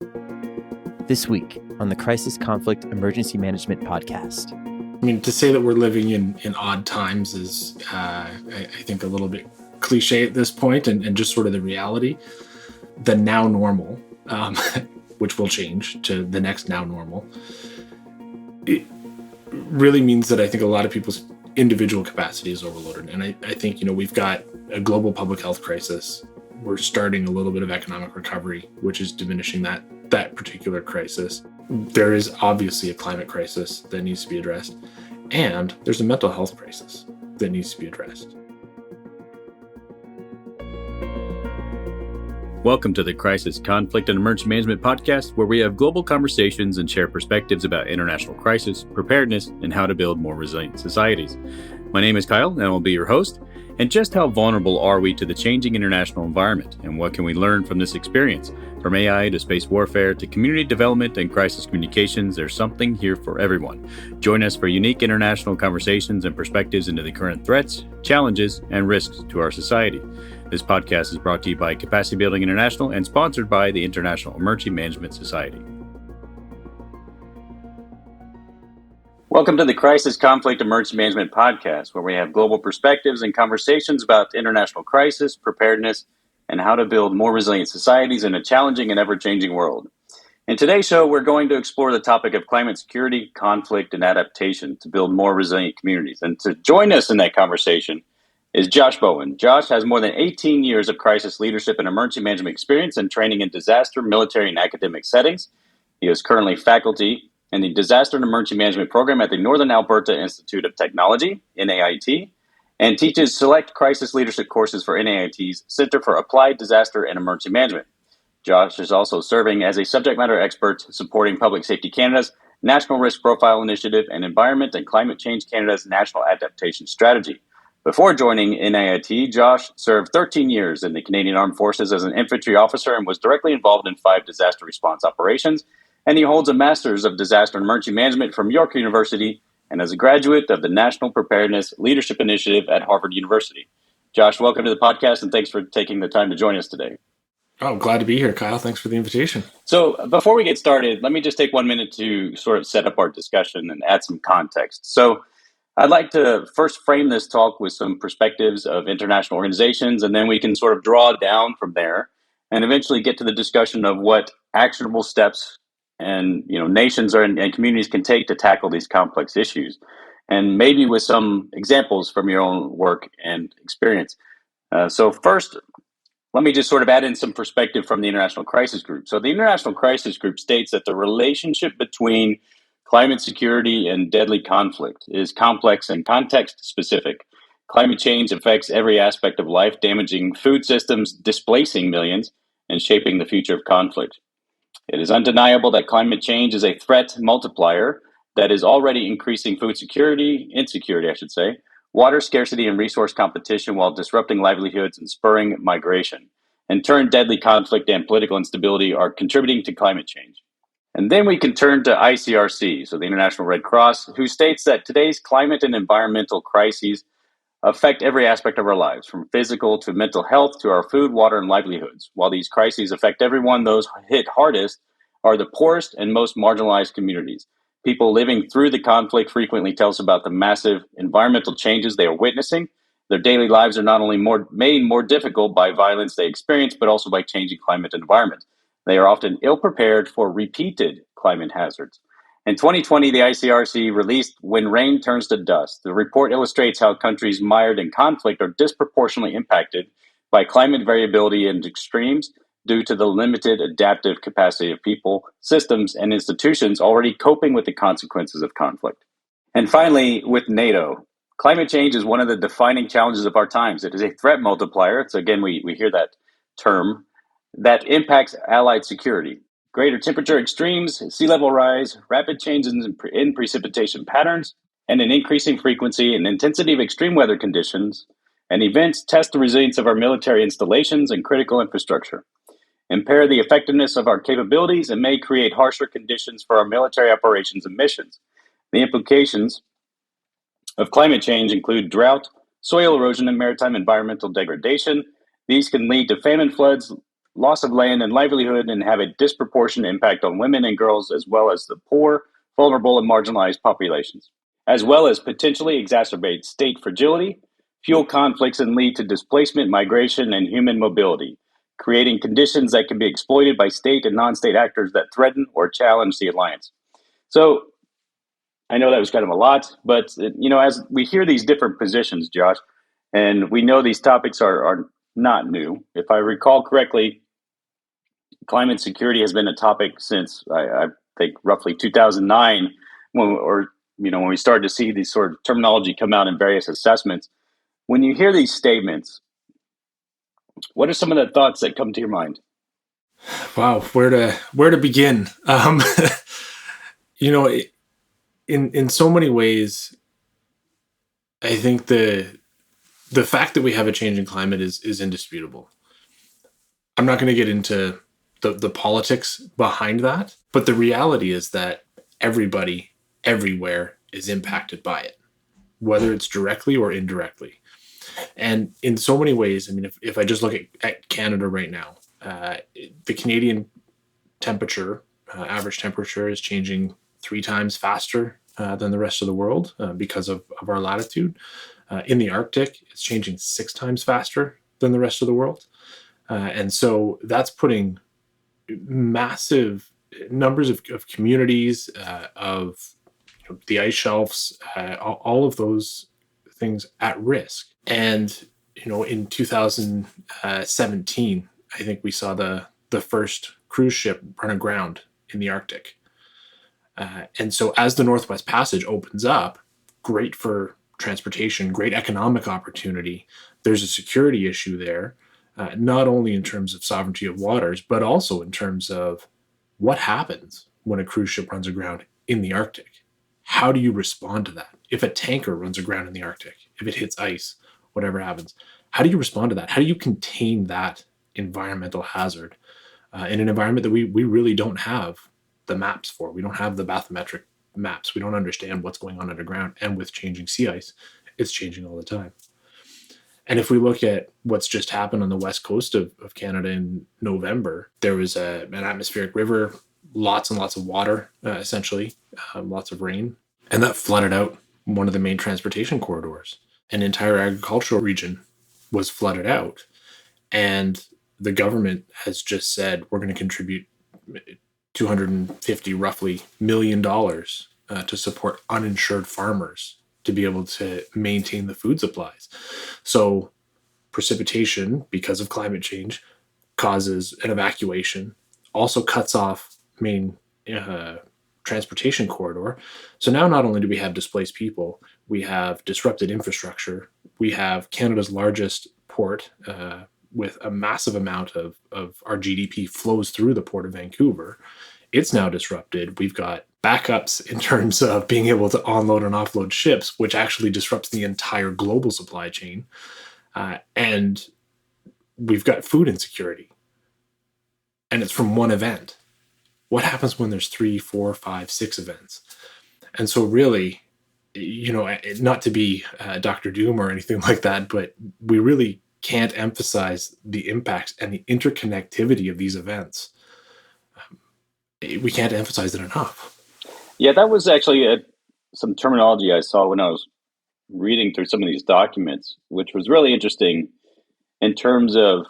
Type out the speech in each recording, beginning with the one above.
This week on the Crisis Conflict Emergency Management Podcast. I mean, to say that we're living in odd times is, I think, a little bit cliche at this point, and just sort of the reality. The now normal, which will change to the next now normal, it really means that I think a lot of people's individual capacity is overloaded. And I think, we've got a global public health crisis. We're starting a little bit of economic recovery, which is diminishing that particular crisis. There is obviously a climate crisis that needs to be addressed, and there's a mental health crisis that needs to be addressed. Welcome to the Crisis Conflict and Emergency Management Podcast, where we have global conversations and share perspectives about international crisis, preparedness, and how to build more resilient societies. My name is Kyle, and I will be your host. And just how vulnerable are we to the changing international environment, and what can we learn from this experience? From AI to space warfare to community development and crisis communications, there's something here for everyone. Join us for unique international conversations and perspectives into the current threats, challenges, and risks to our society. This podcast is brought to you by Capacity Building International and sponsored by the International Emergency Management Society. Welcome to the Crisis Conflict Emergency Management Podcast, where we have global perspectives and conversations about international crisis, preparedness, and how to build more resilient societies in a challenging and ever-changing world. In today's show, we're going to explore the topic of climate security, conflict, and adaptation to build more resilient communities. And to join us in that conversation is Josh Bowen. Josh has more than 18 years of crisis leadership and emergency management experience and training in disaster, military, and academic settings. He is currently faculty in the Disaster and Emergency Management Program at the Northern Alberta Institute of Technology, NAIT, and teaches select crisis leadership courses for NAIT's Center for Applied Disaster and Emergency Management. Josh is also serving as a subject matter expert supporting Public Safety Canada's National Risk Profile Initiative and Environment and Climate Change Canada's National Adaptation Strategy. Before joining NAIT, Josh served 13 years in the Canadian Armed Forces as an infantry officer and was directly involved in 5 disaster response operations. And he holds a Master's of Disaster and Emergency Management from York University and is a graduate of the National Preparedness Leadership Initiative at Harvard University. Josh, welcome to the podcast, and thanks for taking the time to join us today. Oh, glad to be here, Kyle. Thanks for the invitation. So before we get started, let me just take 1 minute to sort of set up our discussion and add some context. So I'd like to first frame this talk with some perspectives of international organizations, and then we can sort of draw down from there and eventually get to the discussion of what actionable steps and nations and communities can take to tackle these complex issues, and maybe with some examples from your own work and experience. So first, let me just sort of add in some perspective from the International Crisis Group. So the International Crisis Group states that the relationship between climate security and deadly conflict is complex and context-specific. Climate change affects every aspect of life, damaging food systems, displacing millions, and shaping the future of conflict. It is undeniable that climate change is a threat multiplier that is already increasing food insecurity, water scarcity and resource competition while disrupting livelihoods and spurring migration. In turn, deadly conflict and political instability are contributing to climate change. And then we can turn to ICRC, so the International Red Cross, who states that today's climate and environmental crises affect every aspect of our lives, from physical to mental health to our food, water, and livelihoods. While these crises affect everyone, those hit hardest are the poorest and most marginalized communities. People living through the conflict frequently tell us about the massive environmental changes they are witnessing. Their daily lives are not only made more difficult by violence they experience, but also by changing climate and environment. They are often ill-prepared for repeated climate hazards. In 2020, the ICRC released When Rain Turns to Dust. The report illustrates how countries mired in conflict are disproportionately impacted by climate variability and extremes due to the limited adaptive capacity of people, systems, and institutions already coping with the consequences of conflict. And finally, with NATO, climate change is one of the defining challenges of our times. It is a threat multiplier. So again, we hear that term that impacts allied security. Greater temperature extremes, sea level rise, rapid changes in precipitation patterns, and an increasing frequency and intensity of extreme weather conditions and events test the resilience of our military installations and critical infrastructure, impair the effectiveness of our capabilities, and may create harsher conditions for our military operations and missions. The implications of climate change include drought, soil erosion, and maritime environmental degradation. These can lead to famine, floods, loss of land and livelihood, and have a disproportionate impact on women and girls, as well as the poor, vulnerable, and marginalized populations, as well as potentially exacerbate state fragility, fuel conflicts, and lead to displacement, migration, and human mobility, creating conditions that can be exploited by state and non-state actors that threaten or challenge the alliance. So I know that was kind of a lot, but as we hear these different positions, Josh, and we know these topics are not new. If I recall correctly, climate security has been a topic since I think roughly 2009, when we started to see these sort of terminology come out in various assessments. When you hear these statements, what are some of the thoughts that come to your mind? Wow, where to begin? In so many ways, I think the fact that we have a changing climate is indisputable. I'm not going to get into the politics behind that, but the reality is that everybody everywhere is impacted by it, whether it's directly or indirectly. And in so many ways, I mean, if I just look at Canada right now, the Canadian temperature, average temperature, is changing 3 times faster than the rest of the world because of our latitude. In the Arctic, it's changing 6 times faster than the rest of the world. And so that's putting massive numbers of communities, of the ice shelves, all of those things at risk. And in 2017, I think we saw the first cruise ship run aground in the Arctic. And so as the Northwest Passage opens up, great for transportation, great economic opportunity. There's a security issue there, not only in terms of sovereignty of waters, but also in terms of what happens when a cruise ship runs aground in the Arctic. How do you respond to that? If a tanker runs aground in the Arctic, if it hits ice, whatever happens, how do you respond to that? How do you contain that environmental hazard in an environment that we really don't have the maps for? We don't have the bathymetric maps. We don't understand what's going on underground. And with changing sea ice, it's changing all the time. And if we look at what's just happened on the west coast of Canada in November, there was an atmospheric river, lots and lots of water, essentially, lots of rain. And that flooded out one of the main transportation corridors. An entire agricultural region was flooded out. And the government has just said, we're going to contribute $250 roughly million to support uninsured farmers to be able to maintain the food supplies. So precipitation, because of climate change, causes an evacuation, also cuts off main transportation corridor. So now not only do we have displaced people, we have disrupted infrastructure, we have Canada's largest port with a massive amount of our GDP flows through the Port of Vancouver. It's now disrupted. We've got backups in terms of being able to unload and offload ships, which actually disrupts the entire global supply chain. And we've got food insecurity. And it's from one event. What happens when there's 3, 4, 5, 6 events? And so really, not to be Dr. Doom or anything like that, but we really can't emphasize the impacts and the interconnectivity of these events. We can't emphasize it enough. Yeah, that was actually some terminology I saw when I was reading through some of these documents, which was really interesting in terms of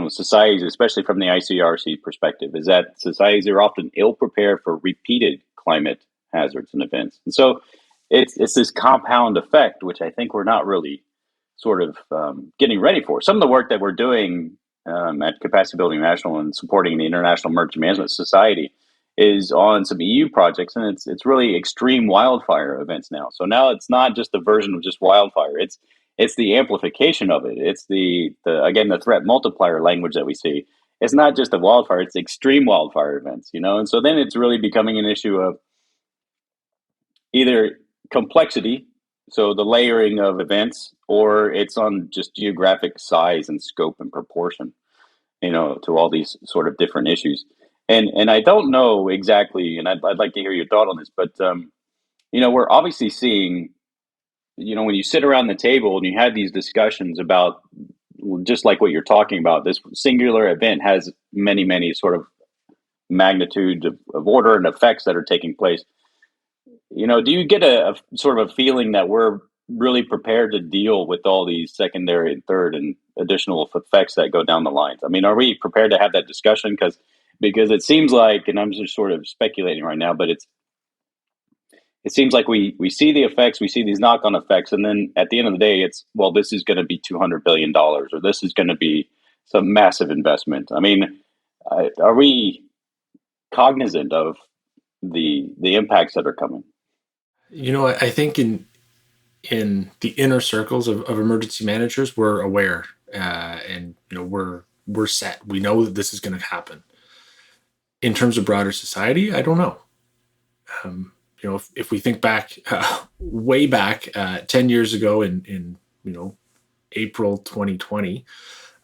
societies, especially from the ICRC perspective, is that societies are often ill prepared for repeated climate hazards and events. And so it's this compound effect, which I think we're not really sort of getting ready for. Some of the work that we're doing at Capacity Building National and supporting the International Emergency Management Society is on some EU projects, and it's really extreme wildfire events now. So now it's not just a version of just wildfire. It's the amplification of it. It's the threat multiplier language that we see. It's not just a wildfire, it's extreme wildfire events, and so then it's really becoming an issue of either complexity, so the layering of events, or it's on just geographic size and scope and proportion, to all these sort of different issues. And I don't know exactly, and I'd like to hear your thought on this, but we're obviously seeing, when you sit around the table and you have these discussions about just like what you're talking about, this singular event has many, many sort of magnitudes of order and effects that are taking place. Do you get a sort of a feeling that we're really prepared to deal with all these secondary and third and additional effects that go down the lines? I mean, are we prepared to have that discussion? Because it seems like, and I'm just sort of speculating right now, but it seems like we see the effects, we see these knock on effects, and then at the end of the day, it's, well, this is going to be $200 billion, or this is going to be some massive investment. I mean, are we cognizant of the impacts that are coming? I think in the inner circles of emergency managers, we're aware, and we're set. We know that this is going to happen. In terms of broader society, I don't know. If we think back, way back, 10 years ago in April 2020,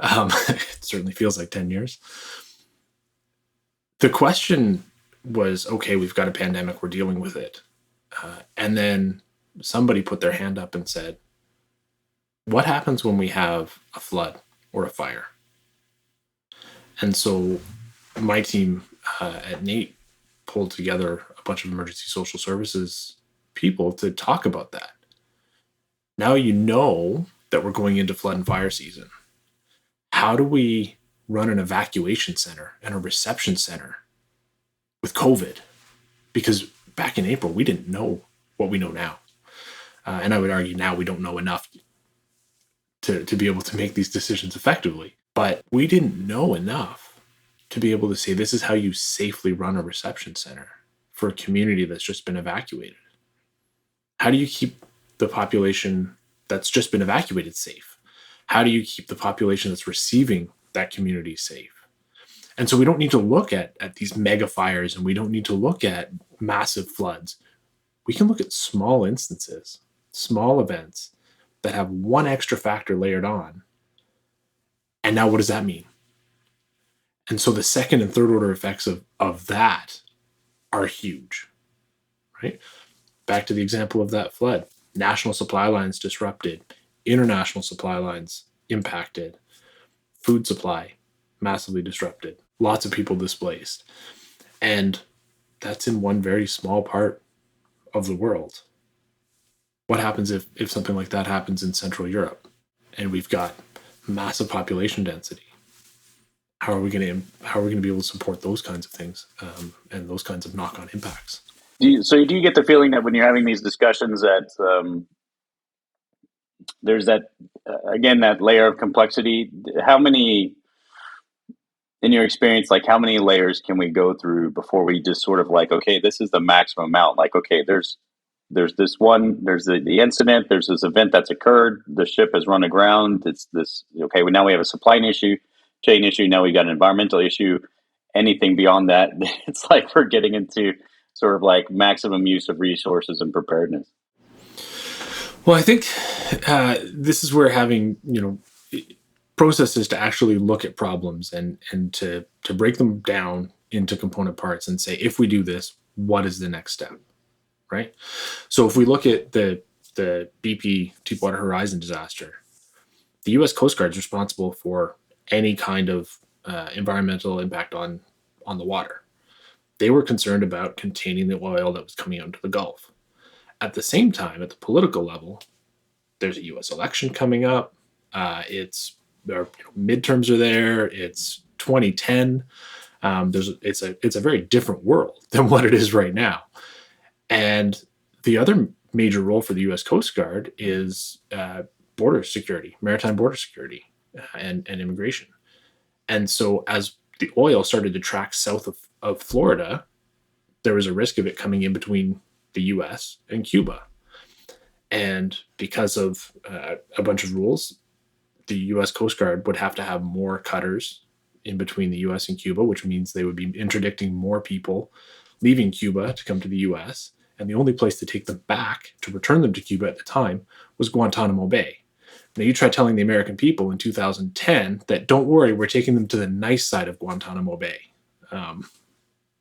it certainly feels like 10 years. The question was, okay, we've got a pandemic, we're dealing with it. And then somebody put their hand up and said, what happens when we have a flood or a fire? And so my team at NAIT pulled together a bunch of emergency social services people to talk about that. Now you know that we're going into flood and fire season. How do we run an evacuation center and a reception center with COVID? Because back in April, we didn't know what we know now. And I would argue now we don't know enough to be able to make these decisions effectively. But we didn't know enough to be able to say, this is how you safely run a reception center for a community that's just been evacuated. How do you keep the population that's just been evacuated safe? How do you keep the population that's receiving that community safe? And so we don't need to look at these mega fires, and we don't need to look at massive floods. We can look at small instances, small events that have one extra factor layered on. And now what does that mean? And so the second and third order effects of that are huge, right? Back to the example of that flood. National supply lines disrupted, international supply lines impacted, food supply massively disrupted, lots of people displaced. And that's in one very small part of the world. What happens if something like that happens in Central Europe and we've got massive population density? How are we going to be able to support those kinds of things and those kinds of knock-on impacts? Do you get the feeling that when you're having these discussions that there's that again, that layer of complexity? How many, in your experience, like how many layers can we go through before we just sort of like, okay, this is the maximum amount? Like, okay, there's this one, there's the incident, there's this event that's occurred, the ship has run aground, it's this, okay, now we have a supply chain issue, now we got an environmental issue. Anything beyond that, it's like we're getting into sort of like maximum use of resources and preparedness. Well, I think this is where having, processes to actually look at problems and to break them down into component parts and say, if we do this, what is the next step, right? So if we look at the BP Deepwater Horizon disaster, the U.S. Coast Guard is responsible for any kind of environmental impact on the water. They were concerned about containing the oil that was coming out into the Gulf. At the same time, at the political level, there's a U.S. election coming up. Midterms are there. It's 2010. It's a very different world than what it is right now. And the other major role for the U.S. Coast Guard is border security, maritime border security, and immigration. And so as the oil started to track south of Florida, there was a risk of it coming in between the U.S. and Cuba. And because of a bunch of rules, the U.S. Coast Guard would have to have more cutters in between the U.S. and Cuba, which means they would be interdicting more people leaving Cuba to come to the U.S. And the only place to take them back, to return them to Cuba at the time, was Guantanamo Bay. Now, you try telling the American people in 2010 that, don't worry, we're taking them to the nice side of Guantanamo Bay.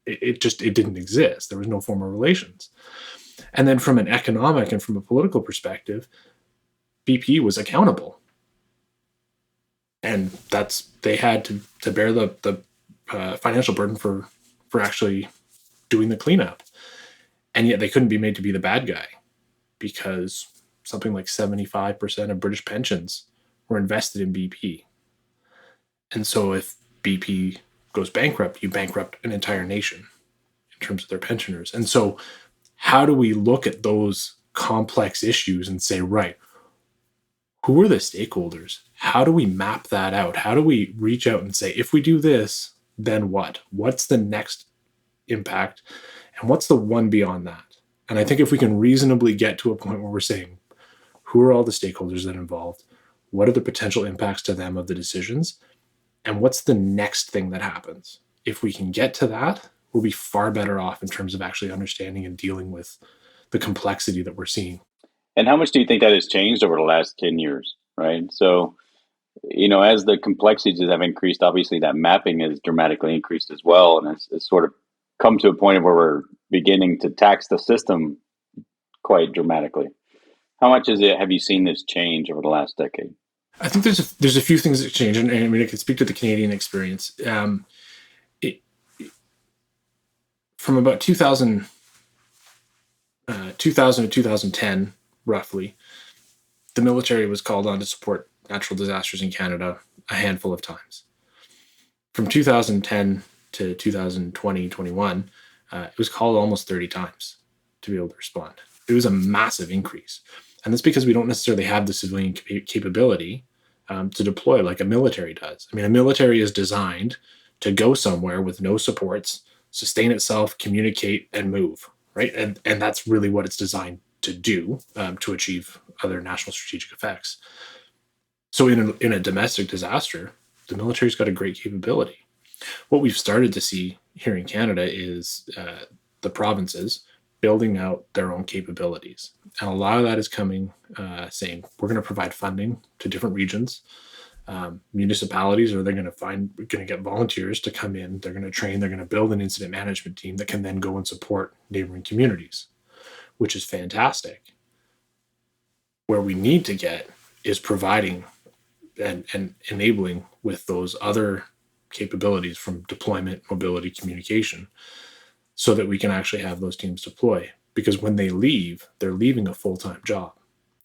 It didn't exist. There was no formal relations. And then from an economic and from a political perspective, BP was accountable. And they had to bear the financial burden for actually doing the cleanup. And yet they couldn't be made to be the bad guy, because something like 75% of British pensions were invested in BP. And so if BP goes bankrupt, you bankrupt an entire nation in terms of their pensioners. And so how do we look at those complex issues and say, right, who are the stakeholders? How do we map that out? How do we reach out and say, if we do this, then what? What's the next impact? And what's the one beyond that? And I think if we can reasonably get to a point where we're saying, who are all the stakeholders that are involved? What are the potential impacts to them of the decisions? And what's the next thing that happens? If we can get to that, we'll be far better off in terms of actually understanding and dealing with the complexity that we're seeing. And how much do you think that has changed over the last 10 years, right? So, as the complexities have increased, obviously that mapping has dramatically increased as well. And it's sort of come to a point where we're beginning to tax the system quite dramatically. How much have you seen this change over the last decade? I think there's a few things that change, and I mean, I can speak to the Canadian experience. From about 2000 to 2010, roughly, the military was called on to support natural disasters in Canada a handful of times. From 2010 to 2020, 21, it was called almost 30 times to be able to respond. It was a massive increase. And that's because we don't necessarily have the civilian capability to deploy like a military does. I mean, a military is designed to go somewhere with no supports, sustain itself, communicate, and move, right? And that's really what it's designed to do to achieve other national strategic effects. So in a domestic disaster, the military's got a great capability. What we've started to see here in Canada is the provinces building out their own capabilities. And a lot of that is coming saying, we're going to provide funding to different regions. Municipalities, or they're going to get volunteers to come in, they're going to train, they're going to build an incident management team that can then go and support neighboring communities, which is fantastic. Where we need to get is providing and enabling with those other capabilities from deployment, mobility, communication, so that we can actually have those teams deploy. Because when they leave, they're leaving a full-time job.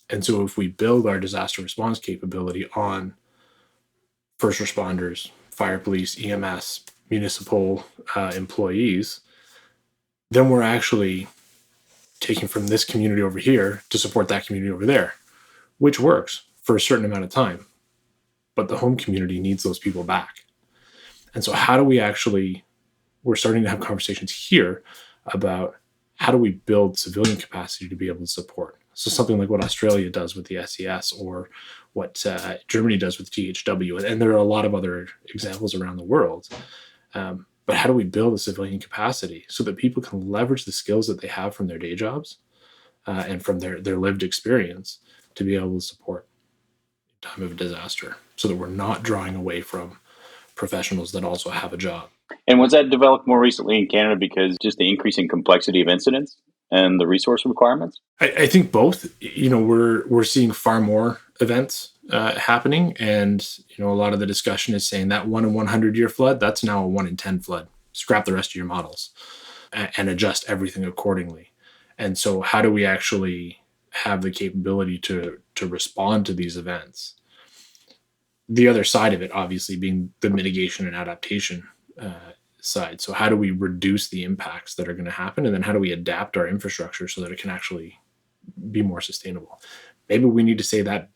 And so if we build our disaster response capability on first responders, fire police, EMS, municipal employees, then we're actually taking from this community over here to support that community over there, which works for a certain amount of time. But the home community needs those people back. And so how do we we're starting to have conversations here about how do we build civilian capacity to be able to support. So something like what Australia does with the SES, or what Germany does with THW. And there are a lot of other examples around the world. But how do we build a civilian capacity so that people can leverage the skills that they have from their day jobs and from their lived experience to be able to support in time of a disaster, so that we're not drawing away from professionals that also have a job. And was that developed more recently in Canada because just the increasing complexity of incidents and the resource requirements? I think both. We're seeing far more events happening, and a lot of the discussion is saying that 1 in 100 year flood, that's now a 1 in 10 flood. Scrap the rest of your models and adjust everything accordingly. And so how do we actually have the capability to respond to these events? The other side of it, obviously, being the mitigation and adaptation side. So how do we reduce the impacts that are going to happen? And then how do we adapt our infrastructure so that it can actually be more sustainable? Maybe we need to say that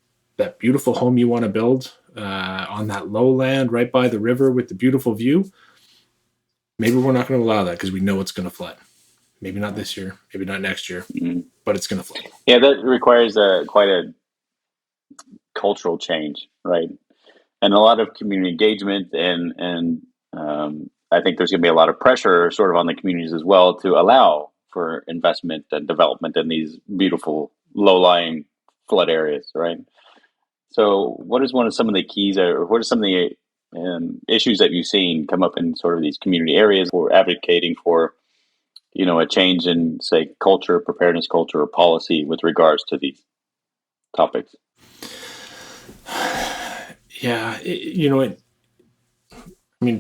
beautiful home you want to build on that lowland right by the river with the beautiful view, maybe we're not going to allow that because we know it's going to flood. Maybe not this year, maybe not next year, but it's going to flood. Yeah, that requires quite a cultural change, right? And a lot of community engagement, and I think there's going to be a lot of pressure sort of on the communities as well to allow for investment and development in these beautiful low-lying flood areas, right? So what is some of the keys, or what are some of the issues that you've seen come up in sort of these community areas for advocating for, a change in, say, culture, preparedness culture, or policy with regards to these topics? Yeah,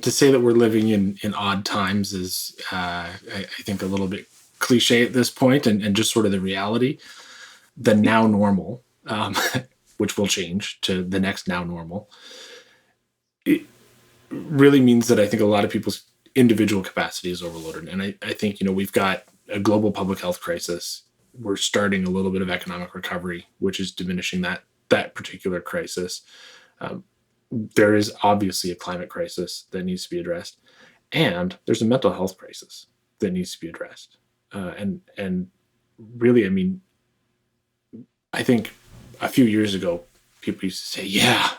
to say that we're living in odd times is, I think, a little bit cliche at this point, and just sort of the reality. The now normal, which will change to the next now normal, it really means that I think a lot of people's individual capacity is overloaded. And I think, we've got a global public health crisis. We're starting a little bit of economic recovery, which is diminishing that particular crisis. Um, there is obviously a climate crisis that needs to be addressed, and there's a mental health crisis that needs to be addressed. And really, I think a few years ago, people used to say, "Yeah,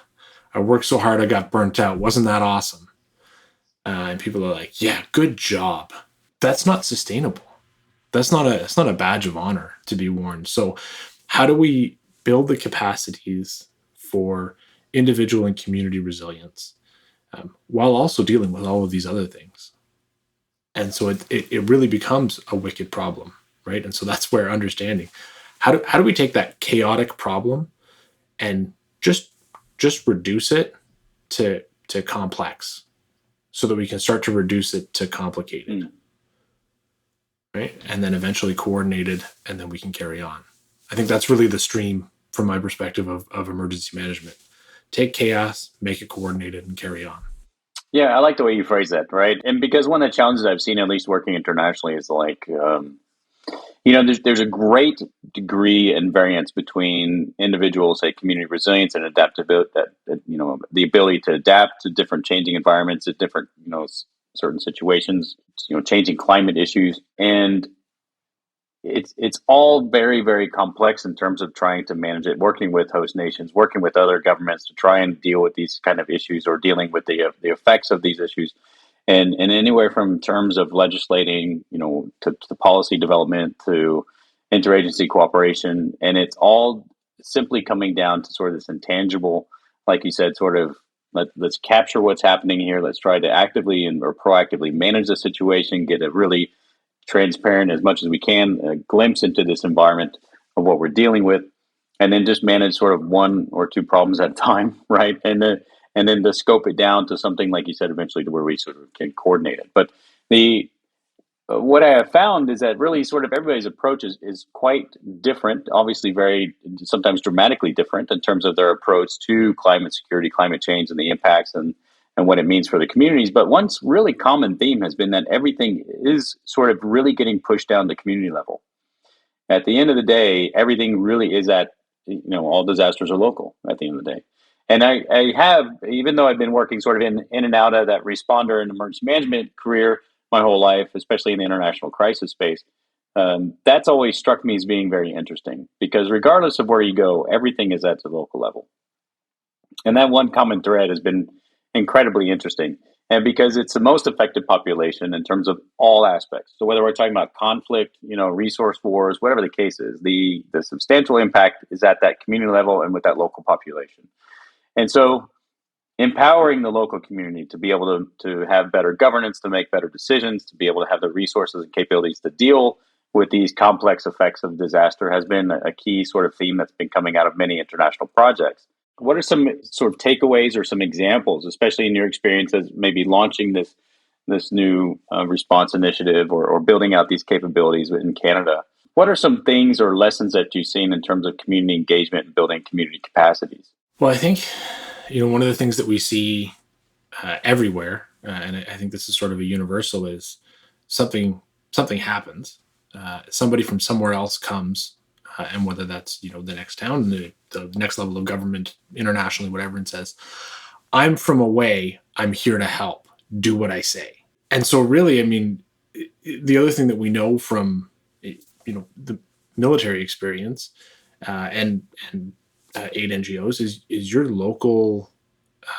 I worked so hard, I got burnt out. Wasn't that awesome?" And people are like, "Yeah, good job." That's not sustainable. It's not a badge of honor to be worn. So, how do we build the capacities for individual and community resilience, while also dealing with all of these other things? And so it really becomes a wicked problem, right? And so that's where understanding how do we take that chaotic problem and just reduce it to complex, so that we can start to reduce it to complicated, right? And then eventually coordinated, and then we can carry on. I think that's really the stream from my perspective of emergency management. Take chaos, make it coordinated, and carry on. Yeah, I like the way you phrase that, right? And because one of the challenges I've seen, at least working internationally, is like, there's a great degree and variance between individuals, say, community resilience and adaptability, the ability to adapt to different changing environments, at different, certain situations, changing climate issues. And it's all very, very complex in terms of trying to manage it, working with host nations, working with other governments to try and deal with these kind of issues, or dealing with the effects of these issues, and anywhere from terms of legislating, to policy development, to interagency cooperation. And it's all simply coming down to sort of this intangible, like you said, sort of, let's capture what's happening here. Let's try to actively or proactively manage the situation, get a really transparent as much as we can, a glimpse into this environment of what we're dealing with, and then just manage sort of one or two problems at a time, right? And then to scope it down to something, like you said, eventually to where we sort of can coordinate it. But the what I have found is that really sort of everybody's approach is quite different, obviously very, sometimes dramatically different in terms of their approach to climate security, climate change, and the impacts, and what it means for the communities. But one really common theme has been that everything is sort of really getting pushed down to community level. At the end of the day, everything really is all disasters are local at the end of the day. And I have, even though I've been working sort of in and out of that responder and emergency management career my whole life, especially in the international crisis space, that's always struck me as being very interesting, because regardless of where you go, everything is at the local level. And that one common thread has been incredibly interesting. And because it's the most affected population in terms of all aspects. So whether we're talking about conflict, resource wars, whatever the case is, the substantial impact is at that community level and with that local population. And so empowering the local community to be able to have better governance, to make better decisions, to be able to have the resources and capabilities to deal with these complex effects of disaster has been a key sort of theme that's been coming out of many international projects. What are some sort of takeaways or some examples, especially in your experience as maybe launching this new response initiative, or building out these capabilities in Canada? What are some things or lessons that you've seen in terms of community engagement and building community capacities? Well, I think, one of the things that we see everywhere, and I think this is sort of a universal, is something happens. Somebody from somewhere else comes, and whether that's the next town, the next level of government, internationally, whatever, and says, "I'm from away. I'm here to help. Do what I say." And so, really, the other thing that we know from the military experience, and aid NGOs is your local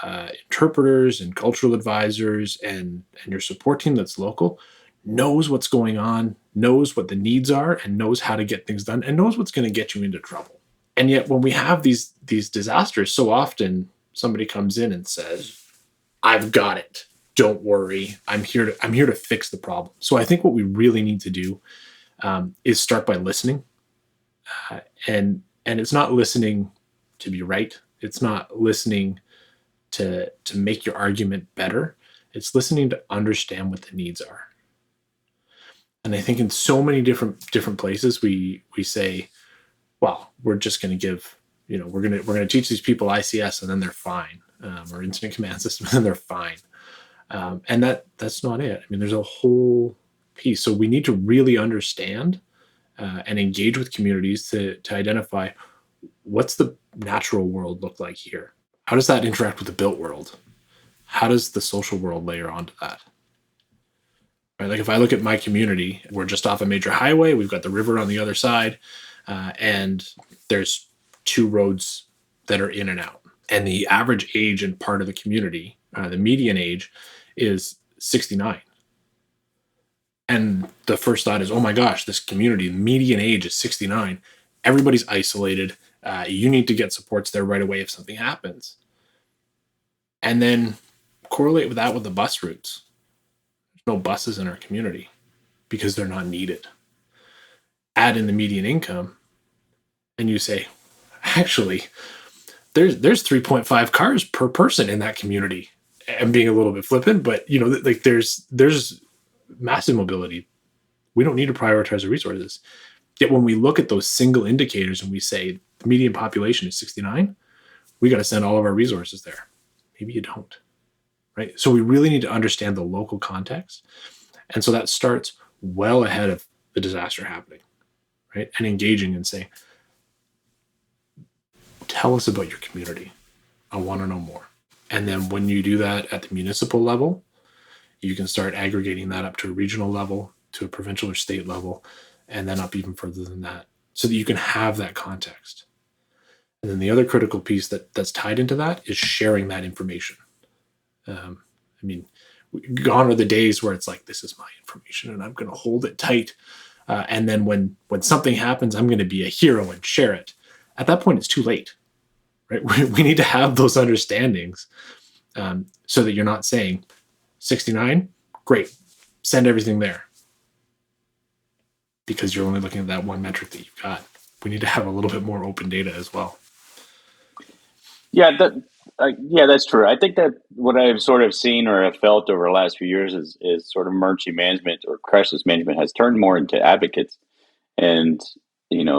interpreters and cultural advisors, and your support team that's local knows what's going on, knows what the needs are, and knows how to get things done, and knows what's going to get you into trouble. And yet, when we have these disasters, so often somebody comes in and says, "I've got it. Don't worry. I'm here to fix the problem." So I think what we really need to do is start by listening, and it's not listening to be right. It's not listening to make your argument better. It's listening to understand what the needs are. And I think in so many different places we say, well, we're just going to give, we're going to teach these people ICS and then they're fine, or incident command system and then they're fine. And that's not it. I mean, there's a whole piece. So we need to really understand and engage with communities to identify what's the natural world look like here. How does that interact with the built world? How does the social world layer onto that? Right? Like if I look at my community, we're just off a major highway. We've got the river on the other side, and there's 2 roads that are in and out. And the average age in part of the community, the median age, is 69. And the first thought is, oh my gosh, this community, the median age is 69. Everybody's isolated. You need to get supports there right away if something happens. And then correlate with that with the bus routes. There's no buses in our community because they're not needed. Add in the median income, and you say, actually, there's 3.5 cars per person in that community. I'm being a little bit flippant, but like there's massive mobility. We don't need to prioritize the resources. Yet when we look at those single indicators and we say the median population is 69, we got to send all of our resources there. Maybe you don't, right? So we really need to understand the local context. And so that starts well ahead of the disaster happening, right? And engaging and saying, tell us about your community. I want to know more. And then when you do that at the municipal level, you can start aggregating that up to a regional level, to a provincial or state level, and then up even further than that, so that you can have that context. And then the other critical piece that's tied into that is sharing that information. I mean, gone are the days where it's like, this is my information and I'm going to hold it tight. And then when something happens, I'm going to be a hero and share it. At that point, it's too late, right? We need to have those understandings so that you're not saying 69, great, send everything there. Because you're only looking at that one metric that you've got. We need to have a little bit more open data as well. Yeah, that's true. I think that what I've sort of seen or have felt over the last few years is sort of emergency management or crisis management has turned more into advocates and,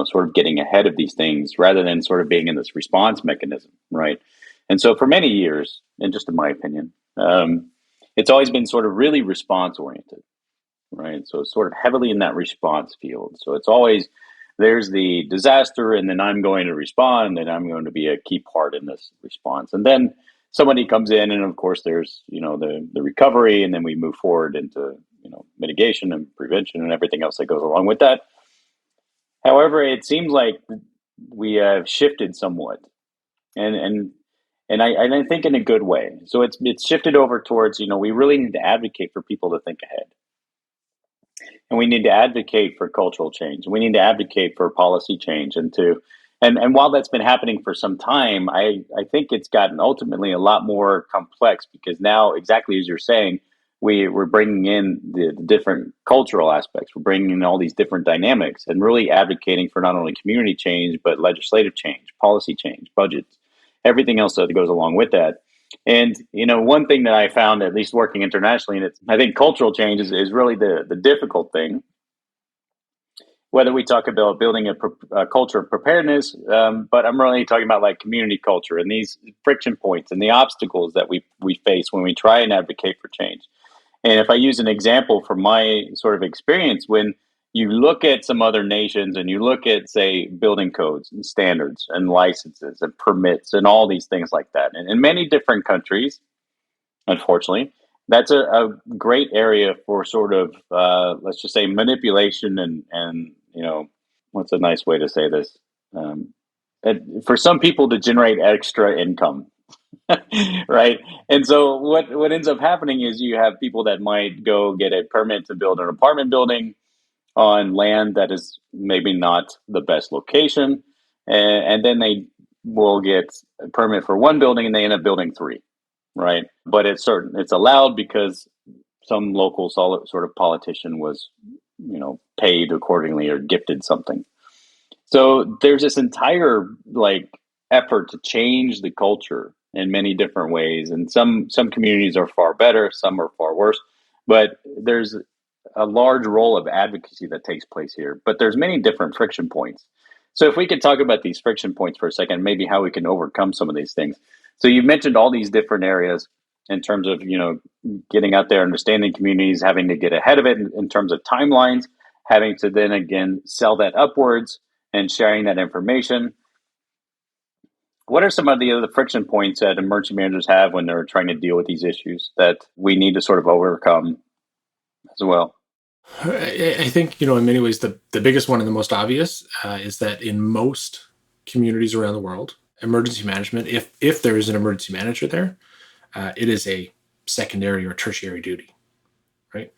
sort of getting ahead of these things rather than sort of being in this response mechanism, right? And so for many years, and just in my opinion, it's always been sort of really response oriented, right? So it's sort of heavily in that response field. So it's always there's the disaster, and then I'm going to respond, and I'm going to be a key part in this response. And then somebody comes in, and of course, there's the recovery, and then we move forward into mitigation and prevention and everything else that goes along with that. However, it seems like we have shifted somewhat, and I think in a good way. So it's shifted over towards we really need to advocate for people to think ahead. And we need to advocate for cultural change. We need to advocate for policy change, and while that's been happening for some time, I think it's gotten ultimately a lot more complex because now, exactly as you're saying, we're bringing in the different cultural aspects. We're bringing in all these different dynamics and really advocating for not only community change, but legislative change, policy change, budgets, everything else that goes along with that. And, one thing that I found, at least working internationally, and I think cultural change is really the difficult thing, whether we talk about building a culture of preparedness, but I'm really talking about like community culture and these friction points and the obstacles that we face when we try and advocate for change. And if I use an example from my sort of experience, when you look at some other nations and you look at, say, building codes and standards and licenses and permits and all these things like that, and in many different countries, unfortunately, that's a great area for sort of, let's just say, manipulation and what's a nice way to say this? For some people to generate extra income. Right. And so what ends up happening is you have people that might go get a permit to build an apartment building on land that is maybe not the best location. And then they will get a permit for one building and they end up building 3. Right. But it's allowed because some local sort of politician was, paid accordingly or gifted something. So there's this entire effort to change the culture in many different ways, and some communities are far better, some are far worse. But there's a large role of advocacy that takes place here. But there's many different friction points. So if we could talk about these friction points for a second, maybe how we can overcome some of these things. So you mentioned all these different areas in terms of getting out there, understanding communities, having to get ahead of it in terms of timelines, having to then again sell that upwards and sharing that information. What are some of the other friction points that emergency managers have when they're trying to deal with these issues that we need to sort of overcome as well? I think, in many ways, the biggest one and the most obvious is that in most communities around the world, emergency management, if there is an emergency manager there, it is a secondary or tertiary duty, right?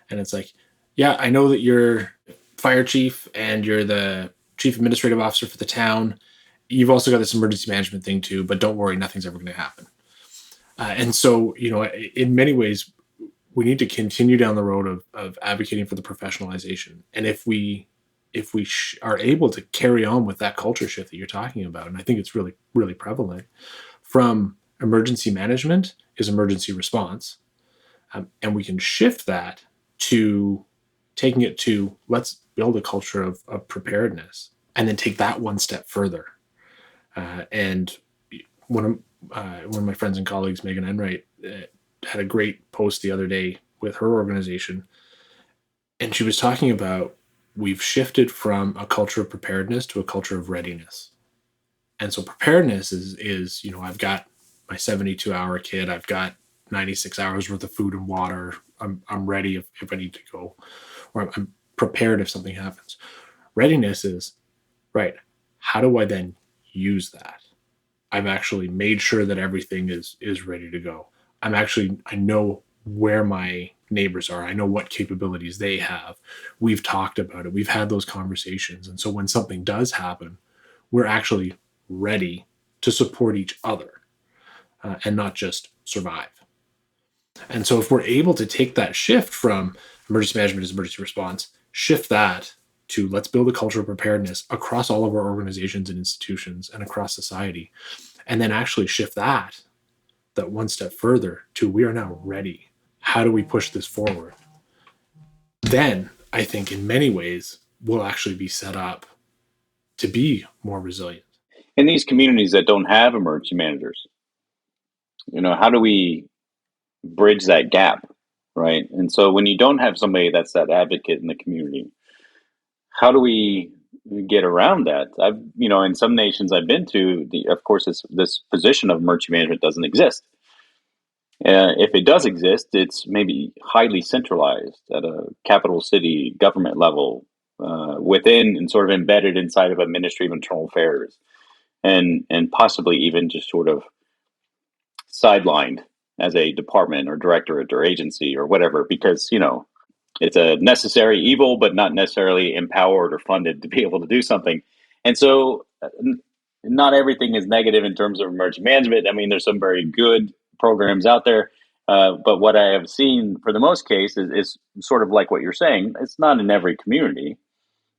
And it's like, yeah, I know that you're fire chief and you're the chief administrative officer for the town. You've also got this emergency management thing too, but don't worry, nothing's ever going to happen. And so, in many ways, we need to continue down the road of advocating for the professionalization. And if we are able to carry on with that culture shift that you're talking about, and I think it's really, really prevalent, from emergency management is emergency response. And we can shift that to taking it to let's build a culture of preparedness, and then take that one step further. And one of my friends and colleagues, Megan Enright, had a great post the other day with her organization. And she was talking about we've shifted from a culture of preparedness to a culture of readiness. And so preparedness is I've got my 72-hour kit, I've got 96 hours worth of food and water. I'm ready if I need to go, or I'm prepared if something happens. Readiness is, right, how do I then use that? I've actually made sure that everything is ready to go. I know where my neighbors are. I know what capabilities they have. We've talked about it. We've had those conversations. And so when something does happen, we're actually ready to support each other and not just survive. And so if we're able to take that shift from emergency management as emergency response, shift that to let's build a culture of preparedness across all of our organizations and institutions and across society, and then actually shift that one step further to we are now ready. How do we push this forward? Then I think in many ways we'll actually be set up to be more resilient. In these communities that don't have emergency managers, how do we bridge that gap, right? And so when you don't have somebody that's that advocate in the community, how do we get around that? In some nations I've been to, of course, this position of emergency management doesn't exist. If it does exist, it's maybe highly centralized at a capital city government level, within and sort of embedded inside of a Ministry of Internal Affairs, and possibly even just sort of sidelined as a department or directorate or agency or whatever, because it's a necessary evil, but not necessarily empowered or funded to be able to do something. And so, not everything is negative in terms of emergency management. I mean, there's some very good programs out there. But what I have seen for the most case is sort of like what you're saying. It's not in every community.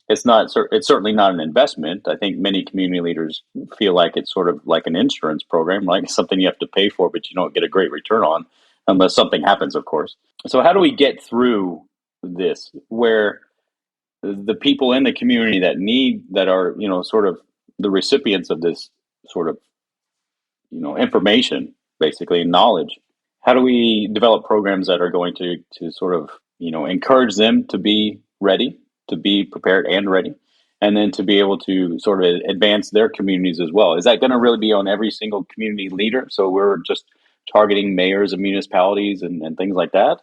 It's certainly not an investment. I think many community leaders feel like it's sort of like an insurance program, like something you have to pay for, but you don't get a great return on unless something happens, of course. So how do we get through this where the people in the community that are, sort of the recipients of this sort of, information, basically knowledge, how do we develop programs that are going to sort of, encourage them to be ready, to be prepared and ready, and then to be able to sort of advance their communities as well? Is that going to really be on every single community leader? So we're just targeting mayors of municipalities and things like that?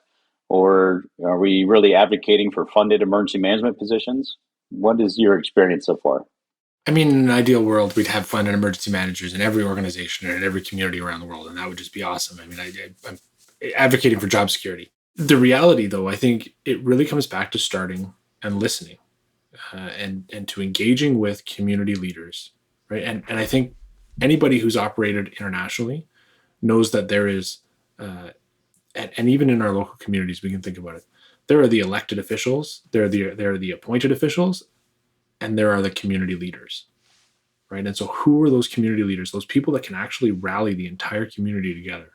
Or are we really advocating for funded emergency management positions? What is your experience so far? I mean, in an ideal world, we'd have funded emergency managers in every organization and in every community around the world, and that would just be awesome. I mean, I'm advocating for job security. The reality, though, I think it really comes back to starting and listening, and to engaging with community leaders, right? And I think anybody who's operated internationally knows that there is, and even in our local communities, we can think about it. There are the elected officials, there are the appointed officials, and there are the community leaders, right? And so who are those community leaders, those people that can actually rally the entire community together?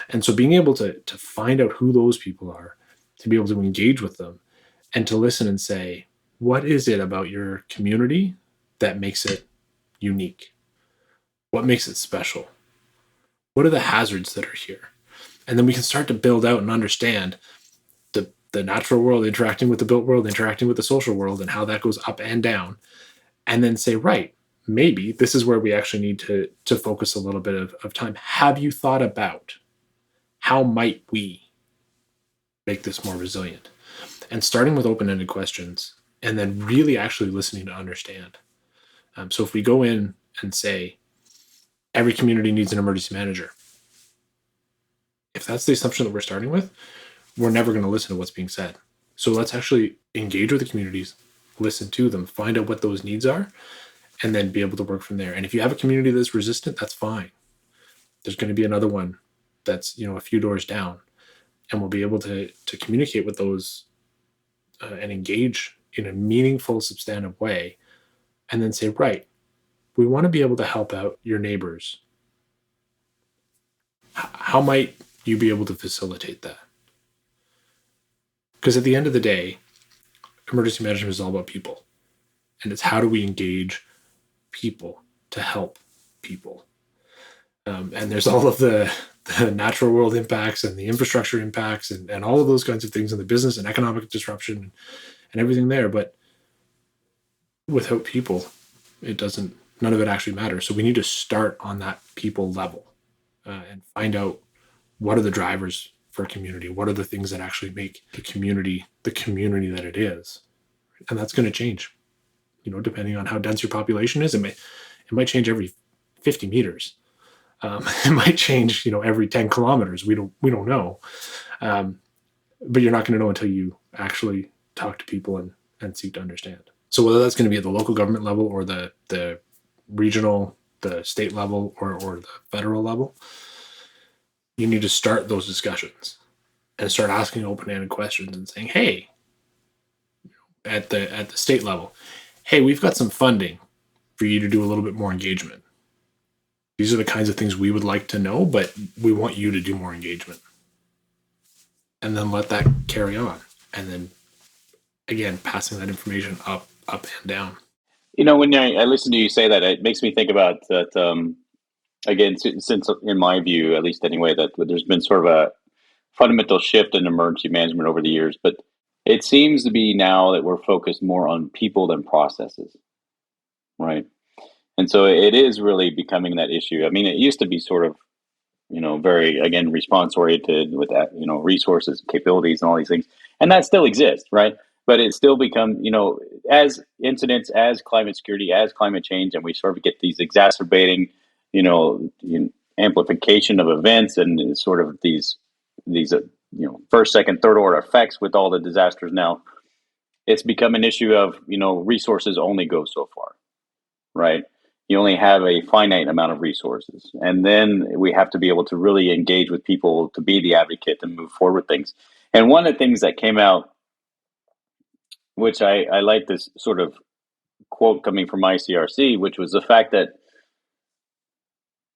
And so being able to find out who those people are, to be able to engage with them and to listen and say, what is it about your community that makes it unique? What makes it special? What are the hazards that are here? And then we can start to build out and understand the natural world interacting with the built world, interacting with the social world, and how that goes up and down. And then say, right, maybe this is where we actually need to focus a little bit of time. Have you thought about how might we make this more resilient? And starting with open-ended questions and then really actually listening to understand. So if we go in and say, every community needs an emergency manager, if that's the assumption that we're starting with, we're never going to listen to what's being said. So let's actually engage with the communities, listen to them, find out what those needs are, and then be able to work from there. And if you have a community that's resistant, that's fine. There's going to be another one that's, a few doors down, and we'll be able to communicate with those and engage in a meaningful, substantive way, and then say, right, we want to be able to help out your neighbors. How might you be able to facilitate that? Because at the end of the day, emergency management is all about people. And it's how do we engage people to help people. And there's all of the natural world impacts and the infrastructure impacts and all of those kinds of things, and the business and economic disruption and everything there. But without people, none of it actually matters. So we need to start on that people level and find out what are the drivers for a community, what are the things that actually make the community that it is. And that's going to change, depending on how dense your population is. It might change every 50 meters. It might change, every 10 kilometers. We don't know. But you're not going to know until you actually talk to people and seek to understand. So whether that's going to be at the local government level or the regional, the state level, or the federal level, you need to start those discussions and start asking open-ended questions and saying, hey, at the state level, hey, we've got some funding for you to do a little bit more engagement. These are the kinds of things we would like to know, but we want you to do more engagement. And then let that carry on. And then, again, passing that information up and down. When I listen to you say that, it makes me think about that, again, since in my view, at least anyway, that there's been sort of a fundamental shift in emergency management over the years. But it seems to be now that we're focused more on people than processes, right? And so it is really becoming that issue. I mean, it used to be sort of, very, again, response oriented with that, resources, capabilities, and all these things. And that still exists, right? But it's still become, as incidents, as climate security, as climate change, and we sort of get these exacerbating, amplification of events and sort of these, first, second, third order effects with all the disasters now. It's become an issue of, resources only go so far, right? You only have a finite amount of resources. And then we have to be able to really engage with people to be the advocate and move forward with things. And one of the things that came out, which I like this sort of quote coming from ICRC, which was the fact that,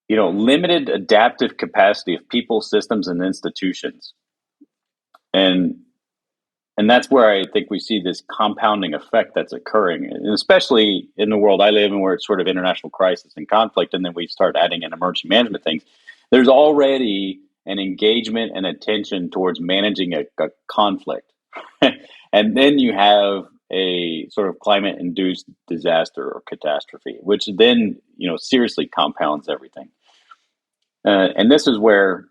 limited adaptive capacity of people, systems, and institutions. And that's where I think we see this compounding effect that's occurring, and especially in the world I live in, where it's sort of international crisis and conflict, and then we start adding in emergency management things. There's already an engagement and attention towards managing a conflict. And then you have a sort of climate-induced disaster or catastrophe, which then, seriously compounds everything. And this is where,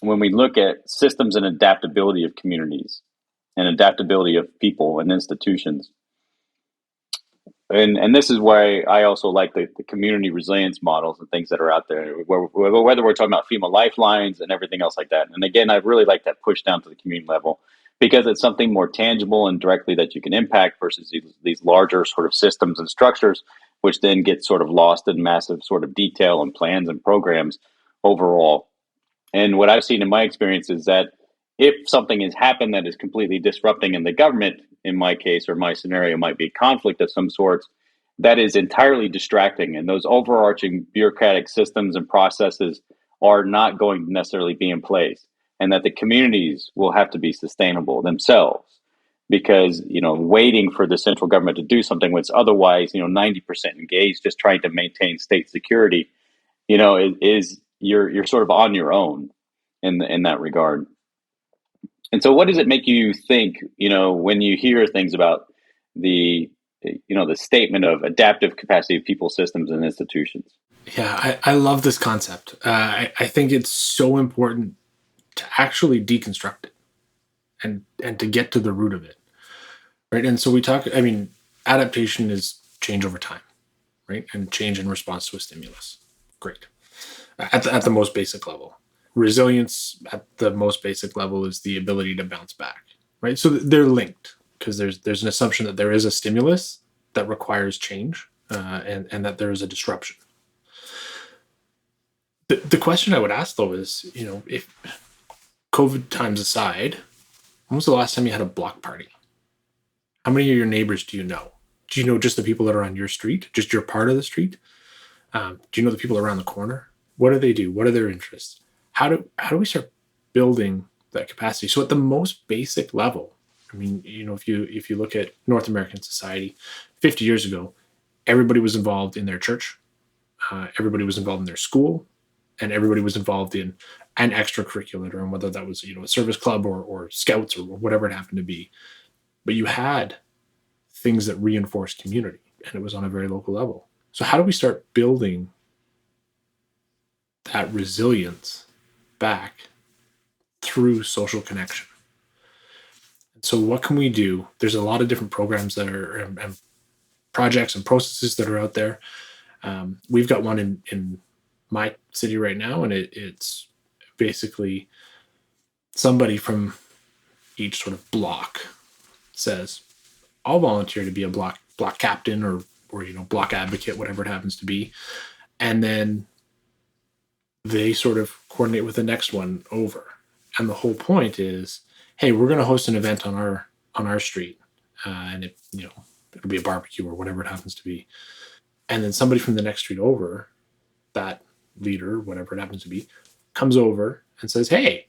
when we look at systems and adaptability of communities, and adaptability of people and institutions. And this is why I also like the community resilience models and things that are out there, whether we're talking about FEMA lifelines and everything else like that. And again, I really like that push down to the community level, because it's something more tangible and directly that you can impact versus these larger sort of systems and structures, which then get sort of lost in massive sort of detail and plans and programs overall. And what I've seen in my experience is that if something has happened that is completely disrupting in the government, in my case or my scenario might be conflict of some sorts, that is entirely distracting, and those overarching bureaucratic systems and processes are not going to necessarily be in place, and that the communities will have to be sustainable themselves, because waiting for the central government to do something when it's otherwise 90% engaged just trying to maintain state security, is you're sort of on your own in that regard. And so what does it make you think, when you hear things about the statement of adaptive capacity of people, systems, and institutions? Yeah, I love this concept. I think it's so important to actually deconstruct it and to get to the root of it, right? And so we talk. I mean, adaptation is change over time, right? And change in response to a stimulus. Great. At the most basic level. Resilience at the most basic level is the ability to bounce back, right? So they're linked because there's an assumption that there is a stimulus that requires change, and that there is a disruption. The question I would ask though is, if COVID times aside, when was the last time you had a block party? How many of your neighbors do you know? Do you know just the people that are on your street, just your part of the street? Do you know the people around the corner? What do they do? What are their interests? How do we start building that capacity? So at the most basic level, I mean, if you look at North American society, 50 years ago, everybody was involved in their church, everybody was involved in their school, and everybody was involved in an extracurricular, and whether that was a service club or scouts or whatever it happened to be. But you had things that reinforced community, and it was on a very local level. So how do we start building that resilience back through social connection? And so what can we do? There's a lot of different programs that are and projects and processes that are out there. We've got one in my city right now, and it's basically somebody from each sort of block says, I'll volunteer to be a block captain or block advocate, whatever it happens to be. And then they sort of coordinate with the next one over. And the whole point is, hey, we're going to host an event on our street, and it'll be a barbecue or whatever it happens to be. And then somebody from the next street over, that leader, whatever it happens to be, comes over and says, hey,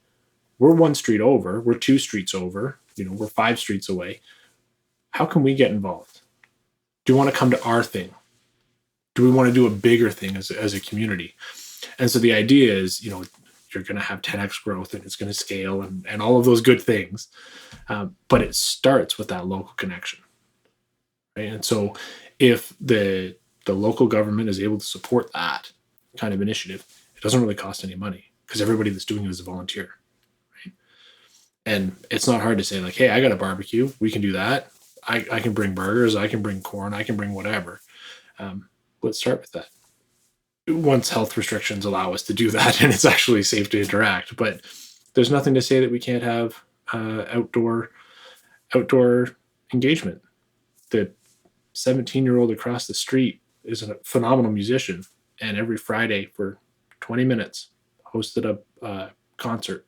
we're one street over, we're 2 streets over, we're 5 streets away. How can we get involved? Do you want to come to our thing? Do we want to do a bigger thing as a community? And so the idea is, you're going to have 10x growth, and it's going to scale and all of those good things. But it starts with that local connection. Right? And so if the local government is able to support that kind of initiative, it doesn't really cost any money because everybody that's doing it is a volunteer. Right? And it's not hard to say, like, hey, I got a barbecue. We can do that. I can bring burgers. I can bring corn. I can bring whatever. Let's start with that. Once health restrictions allow us to do that and it's actually safe to interact. But there's nothing to say that we can't have outdoor engagement. The 17-year-old across the street is a phenomenal musician, and every Friday for 20 minutes hosted a concert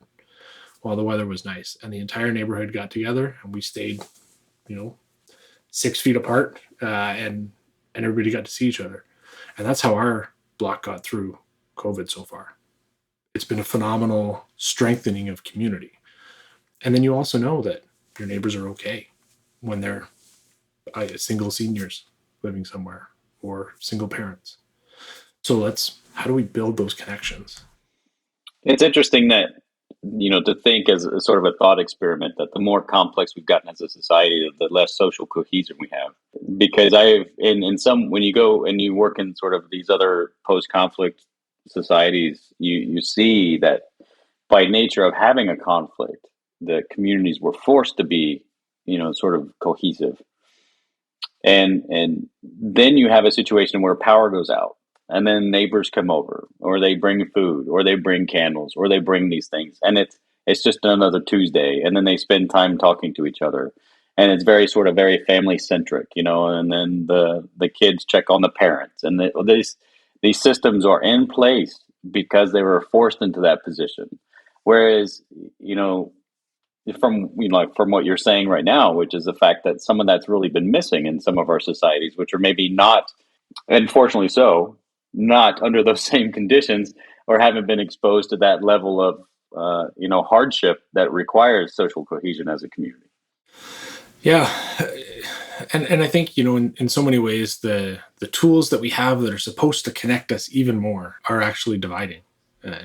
while the weather was nice, and the entire neighborhood got together and we stayed 6 feet apart, and everybody got to see each other. And that's how our block got through COVID so far. It's been a phenomenal strengthening of community. And then you also know that your neighbors are okay when they're single seniors living somewhere or single parents. So how do we build those connections? It's interesting that, to think as a sort of a thought experiment, that the more complex we've gotten as a society, the less social cohesion we have. Because when you go and you work in sort of these other post-conflict societies, you see that by nature of having a conflict, the communities were forced to be, sort of cohesive. And then you have a situation where power goes out, and then neighbors come over, or they bring food, or they bring candles, or they bring these things, and it's just another Tuesday, and then they spend time talking to each other, and it's very family centric, and then the kids check on the parents, and these systems are in place because they were forced into that position. Whereas, from what you're saying right now, which is the fact that some of that's really been missing in some of our societies, which are maybe not, unfortunately so, not under those same conditions or haven't been exposed to that level of hardship that requires social cohesion as a community. Yeah. And I think, in so many ways, the tools that we have that are supposed to connect us even more are actually dividing,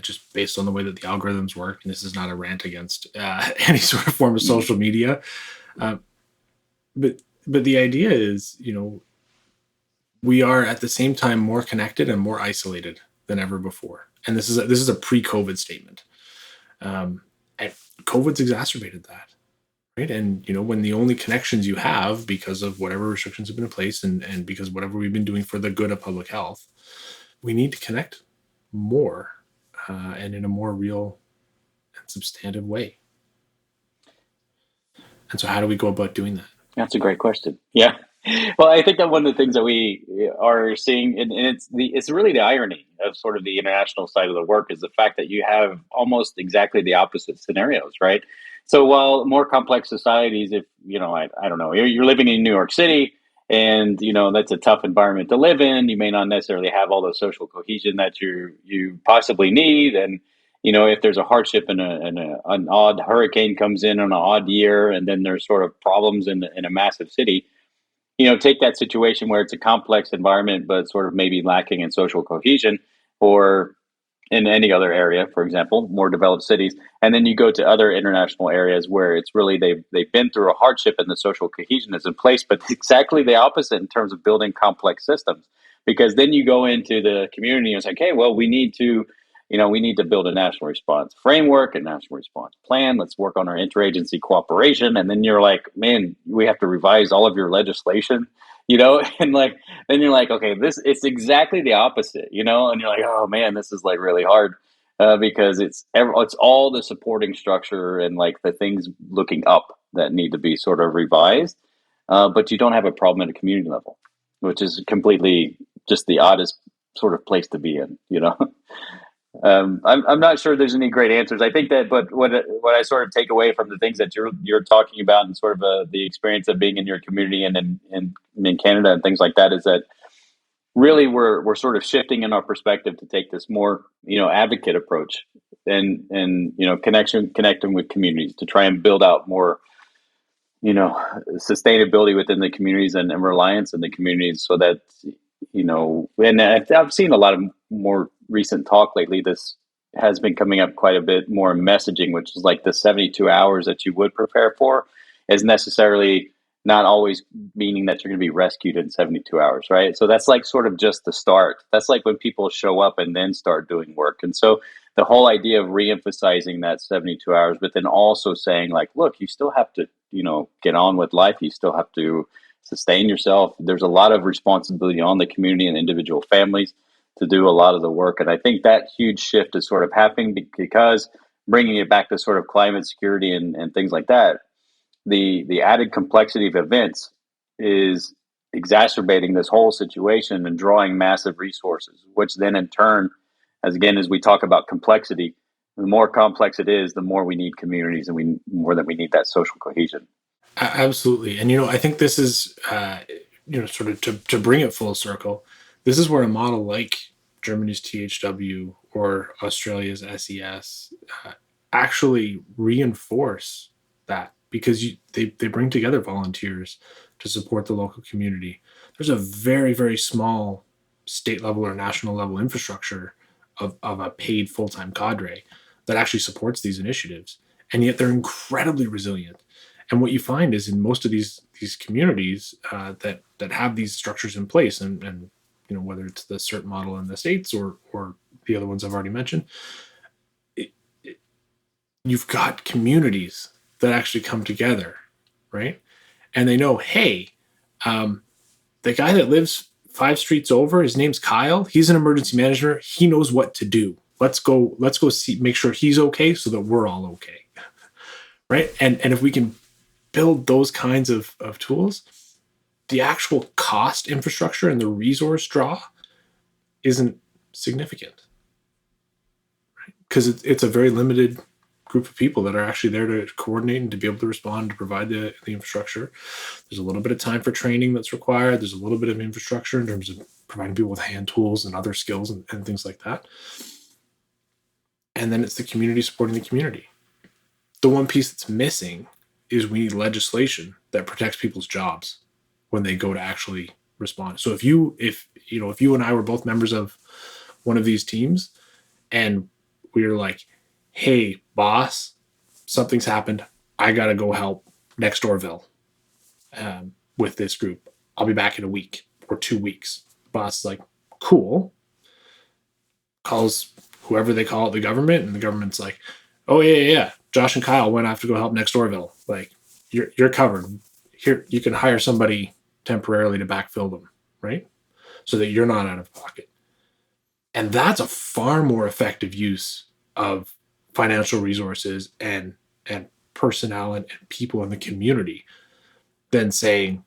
just based on the way that the algorithms work. And this is not a rant against any sort of form of social media. But the idea is, we are at the same time more connected and more isolated than ever before. And this is a pre-COVID statement. And COVID's exacerbated that. Right. And, when the only connections you have because of whatever restrictions have been in place and because whatever we've been doing for the good of public health, we need to connect more and in a more real and substantive way. And so how do we go about doing that? That's a great question. Yeah. Well, I think that one of the things that we are seeing, and it's really the irony of sort of the international side of the work, is the fact that you have almost exactly the opposite scenarios, right? So while more complex societies, if I don't know, you're living in New York City, and that's a tough environment to live in. You may not necessarily have all the social cohesion that you possibly need, and if there's a hardship and an odd hurricane comes in on an odd year, and then there's sort of problems in a massive city. Take that situation where it's a complex environment, but sort of maybe lacking in social cohesion, or in any other area, for example, more developed cities. And then you go to other international areas where it's really they've been through a hardship and the social cohesion is in place, but exactly the opposite in terms of building complex systems. Because then you go into the community and it's like, hey, well, we need to build a national response framework, a national response plan. Let's work on our interagency cooperation. And then you're like, man, we have to revise all of your legislation, and then you're like, okay, it's exactly the opposite, and you're like, oh man, this is like really hard because it's all the supporting structure and like the things looking up that need to be sort of revised. But you don't have a problem at a community level, which is completely just the oddest sort of place to be in, I'm not sure there's any great answers. I think that, but what I sort of take away from the things that you're talking about and sort of the experience of being in your community and in Canada and things like that is that really we're sort of shifting in our perspective to take this more advocate approach and connecting with communities to try and build out more sustainability within the communities and reliance in the communities so that and I've seen a lot of more recent talk lately. This has been coming up quite a bit more messaging, which is like the 72 hours that you would prepare for is necessarily not always meaning that you're going to be rescued in 72 hours, right? So that's like sort of just the start. That's like when people show up and then start doing work. And so the whole idea of reemphasizing that 72 hours, but then also saying like, look, you still have to, get on with life. You still have to sustain yourself. There's a lot of responsibility on the community and individual families to do a lot of the work. And I think that huge shift is sort of happening because bringing it back to sort of climate security and things like that, the added complexity of events is exacerbating this whole situation and drawing massive resources, which then in turn, as we talk about complexity, the more complex it is, the more we need communities and we need that social cohesion. Absolutely. And, I think this is, sort of to bring it full circle, this is where a model like Germany's THW or Australia's SES actually reinforce that because they bring together volunteers to support the local community. There's a very, very small state level or national level infrastructure of a paid full-time cadre that actually supports these initiatives. And yet they're incredibly resilient. And what you find is in most of these communities that have these structures in place, and whether it's the CERT model in the States or the other ones I've already mentioned, you've got communities that actually come together, right? And they know, hey, the guy that lives 5 streets over, his name's Kyle. He's an emergency manager. He knows what to do. Let's go make sure he's okay so that we're all okay, right? And if we can build those kinds of tools, the actual cost infrastructure and the resource draw isn't significant, right? Because it's a very limited group of people that are actually there to coordinate and to be able to respond, to provide the infrastructure. There's a little bit of time for training that's required. There's a little bit of infrastructure in terms of providing people with hand tools and other skills and things like that. And then it's the community supporting the community. The one piece that's missing is we need legislation that protects people's jobs when they go to actually respond. So if you and I were both members of one of these teams and we were like, hey, boss, something's happened. I got to go help next doorville with this group. I'll be back in a week or 2 weeks. Boss is like, cool. Calls whoever they call it, the government, and the government's like, oh, yeah. Josh and Kyle went off to go help next doorville. Like, you're covered. Here, you can hire somebody temporarily to backfill them, right? So that you're not out of pocket. And that's a far more effective use of financial resources and personnel and people in the community than saying,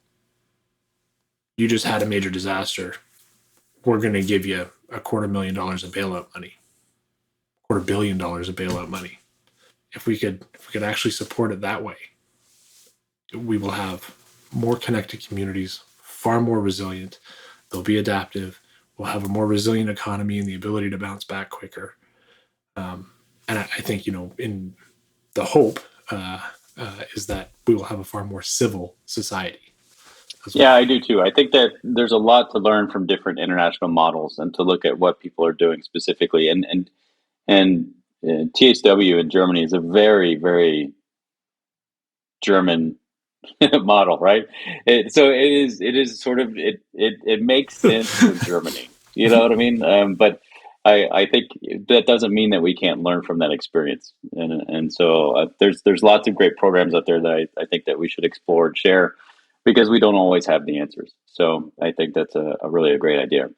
you just had a major disaster. We're going to give you $250,000 of bailout money, $250 million of bailout money. If we could actually support it that way, we will have more connected communities, far more resilient. They'll be adaptive. We'll have a more resilient economy and the ability to bounce back quicker. And I think, in the hope is that we will have a far more civil society. Yeah, I do too. I think that there's a lot to learn from different international models and to look at what people are doing specifically. And THW in Germany is a very, very German model, right? So it is sort of it makes sense for Germany. You know what I mean? But I think that doesn't mean that we can't learn from that experience. And so there's lots of great programs out there that I think that we should explore and share, because we don't always have the answers. So I think that's a really great idea.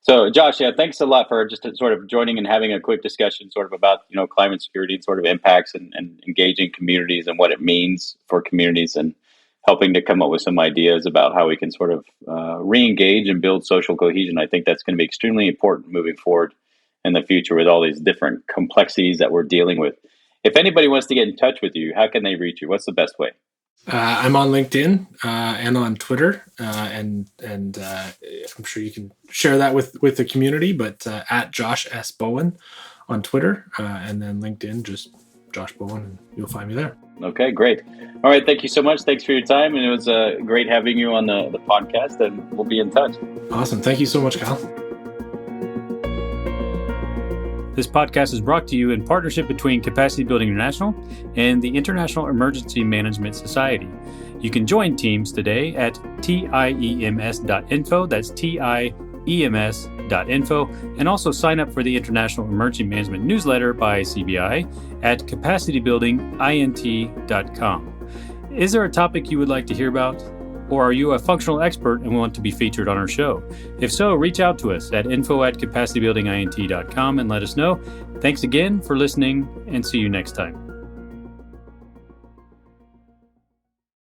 So Josh, thanks a lot for just sort of joining and having a quick discussion sort of about, climate security and sort of impacts and engaging communities and what it means for communities, and helping to come up with some ideas about how we can sort of re-engage and build social cohesion. I think that's going to be extremely important moving forward in the future with all these different complexities that we're dealing with. If anybody wants to get in touch with you, how can they reach you? What's the best way? I'm on LinkedIn and on Twitter, and I'm sure you can share that with the community. But at Josh S. Bowen on Twitter, and then LinkedIn, just Josh Bowen, and you'll find me there. Okay, great. All right, thank you so much. Thanks for your time, and it was great having you on the podcast. And we'll be in touch. Awesome. Thank you so much, Kyle. This podcast is brought to you in partnership between Capacity Building International and the International Emergency Management Society. You can join teams today at tiems.info. That's tiems.info. And also sign up for the International Emergency Management newsletter by CBI at capacitybuildingint.com. Is there a topic you would like to hear about? Or are you a functional expert and want to be featured on our show? If so, reach out to us at info@capacitybuildingint.com and let us know. Thanks again for listening, and see you next time.